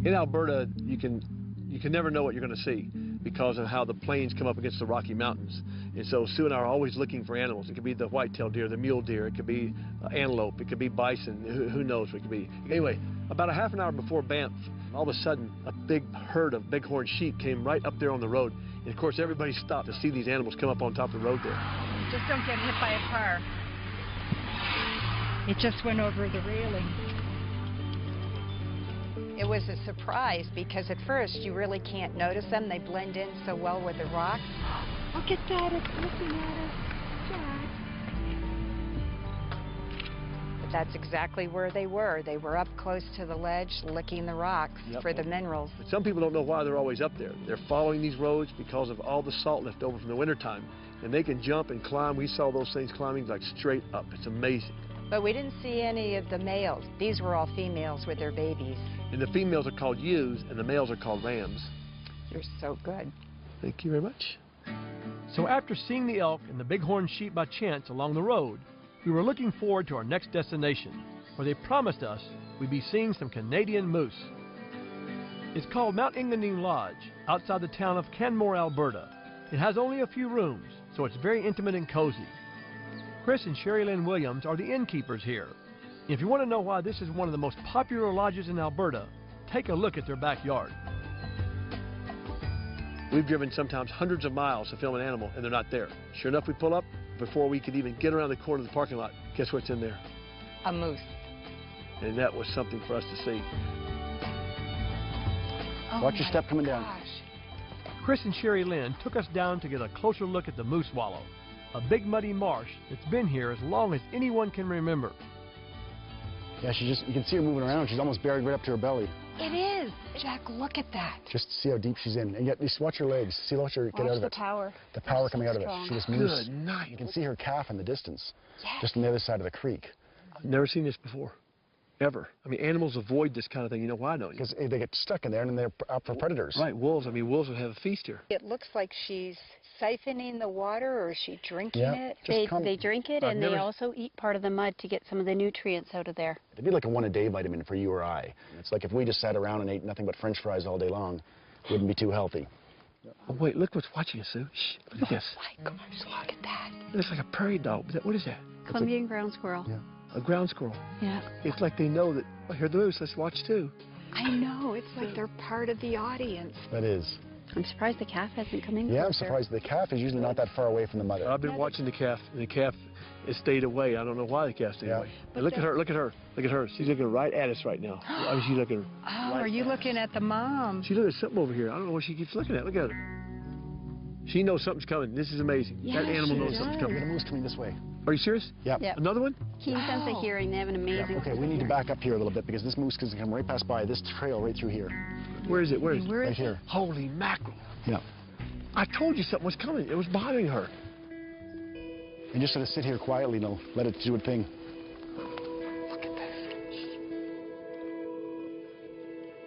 In Alberta, you can never know what you're going to see because of how the plains come up against the Rocky Mountains. And so Sue and I are always looking for animals. It could be the white-tailed deer, the mule deer, it could be antelope, it could be bison, who knows what it could be. Anyway, about a half an hour before Banff, all of a sudden, a big herd of bighorn sheep came right up there on the road. And of course, everybody stopped to see these animals come up on top of the road there. Just don't get hit by a car. It just went over the railing. It was a surprise because at first you really can't notice them. They blend in so well with the rocks. Look at that, it's looking at us. Jack. But that's exactly where they were. They were up close to the ledge, licking the rocks for the minerals. But some people don't know why they're always up there. They're following these roads because of all the salt left over from the wintertime. And they can jump and climb. We saw those things climbing like straight up. It's amazing. But we didn't see any of the males. These were all females with their babies. And the females are called ewes, and the males are called rams. You're so good. Thank you very much. So after seeing the elk and the bighorn sheep by chance along the road, we were looking forward to our next destination, where they promised us we'd be seeing some Canadian moose. It's called Mount Engadine Lodge, outside the town of Canmore, Alberta. It has only a few rooms, so it's very intimate and cozy. Chris and Sherry Lynn Williams are the innkeepers here. If you want to know why this is one of the most popular lodges in Alberta, take a look at their backyard. We've driven sometimes hundreds of miles to film an animal, and they're not there. Sure enough, we pull up. Before we could even get around the corner of the parking lot, guess what's in there? A moose. And that was something for us to see. Oh, watch your step coming down. Chris and Sherry Lynn took us down to get a closer look at the moose wallow, a big muddy marsh that's been here as long as anyone can remember. Yeah, you can see her moving around. She's almost buried right up to her belly. It is. Jack, look at that. Just see how deep she's in. And yet, just watch her legs. Watch her get out of it. Watch the power. The power coming out of it. She just moves. Good night. You can see her calf in the distance, Yes. just on the other side of the creek. I've never seen this before, ever. I mean, animals avoid this kind of thing. You know why, don't you? Because they get stuck in there, and then they're out for predators. Right, wolves. I mean, wolves would have a feast here. It looks like she's siphoning the water, or is she drinking it? They drink it, and they also eat part of the mud to get some of the nutrients out of there. It'd be like a one-a-day vitamin for you or I. It's like if we just sat around and ate nothing but French fries all day long, it wouldn't be too healthy. Oh, wait, look what's watching us, Sue. Shh, look at this. Oh, my gosh, look at that. It looks like a prairie dog. What is that? Columbian ground squirrel. Yeah. A ground squirrel. Yeah. It's like they know that, oh, here the moose, let's watch too. I know, it's like they're part of the audience. That is. I'm surprised the calf hasn't come in Yeah, I'm closer. surprised. The calf is usually not that far away from the mother. I've been watching the calf, and the calf has stayed away. I don't know why the calf stayed away. But look at her, look at her, look at her. She's looking right at us right now. She's looking Oh, right are you looking at the mom? She's looking at something over here. I don't know what she keeps looking at. Look at her. She knows something's coming. This is amazing. Yeah, that animal she knows something's does. Look at coming. a moose coming this way. Are you serious? Yeah. Yep. Another one? Keen sense of hearing. They have an amazing Okay, we need to back up here a little bit because this moose can come right past by this trail right through here. Where is it? Where is it? Right here. Holy mackerel. Yeah. I told you something was coming. It was bothering her. And just sort of sit here quietly and let it do its thing. Look at this.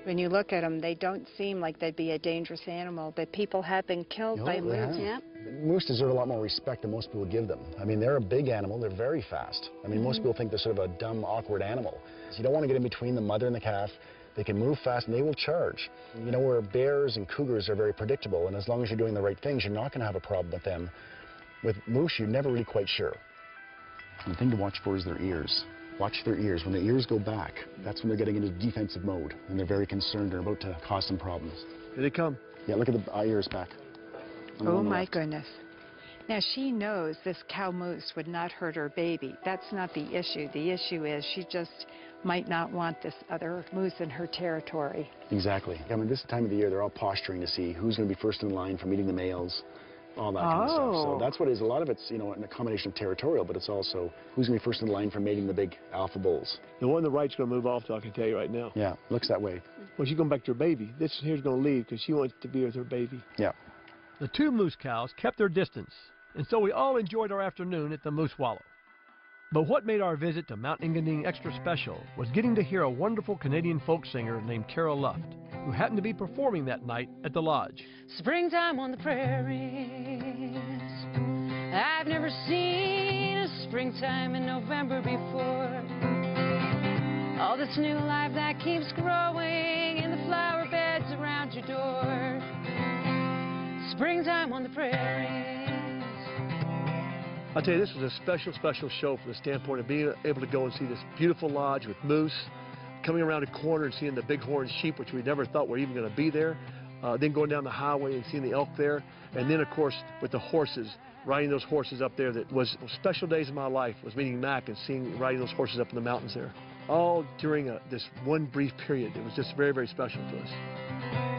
When you look at them, they don't seem like they'd be a dangerous animal, but people have been killed No, by they have. moose. Yeah. Moose deserve a lot more respect than most people give them. I mean, they're a big animal. They're very fast. I mean, most people think they're sort of a dumb, awkward animal. So you don't want to get in between the mother and the calf. They can move fast, and they will charge. You know, where bears and cougars are very predictable, and as long as you're doing the right things, you're not going to have a problem with them. With moose, you're never really quite sure. And the thing to watch for is their ears. Watch their ears. When their ears go back, that's when they're getting into defensive mode, and they're very concerned they're about to cause some problems. Here they come. Yeah, look at the ears back. Oh, my goodness. Now, she knows this cow moose would not hurt her baby. That's not the issue. The issue is she just might not want this other moose in her territory. Exactly. I mean, this time of the year, they're all posturing to see who's going to be first in line for meeting the males, all that kind of stuff. So that's what it is. A lot of it's, you know, a combination of territorial, but it's also who's going to be first in line for mating the big alpha bulls. The one on the right's going to move off, though, I can tell you right now. Yeah, looks that way. Well, she's going back to her baby. This here's going to leave because she wants to be with her baby. Yeah. The two moose cows kept their distance, and so we all enjoyed our afternoon at the Moose Wallow. But what made our visit to Mount Engadine extra special was getting to hear a wonderful Canadian folk singer named Carol Luft, who happened to be performing that night at the lodge. Springtime on the prairies. I've never seen a springtime in November before. all this new life that keeps growing in the flower beds around your door. Springtime on the prairies. I'll tell you, this was a special, special show from the standpoint of being able to go and see this beautiful lodge with moose, coming around a corner and seeing the bighorn sheep, which we never thought were even going to be there, then going down the highway and seeing the elk there, and then, of course, with the horses, riding those horses up there. That was special days of my life, was meeting Mac and riding those horses up in the mountains there. All during this one brief period. It was just very, very special to us.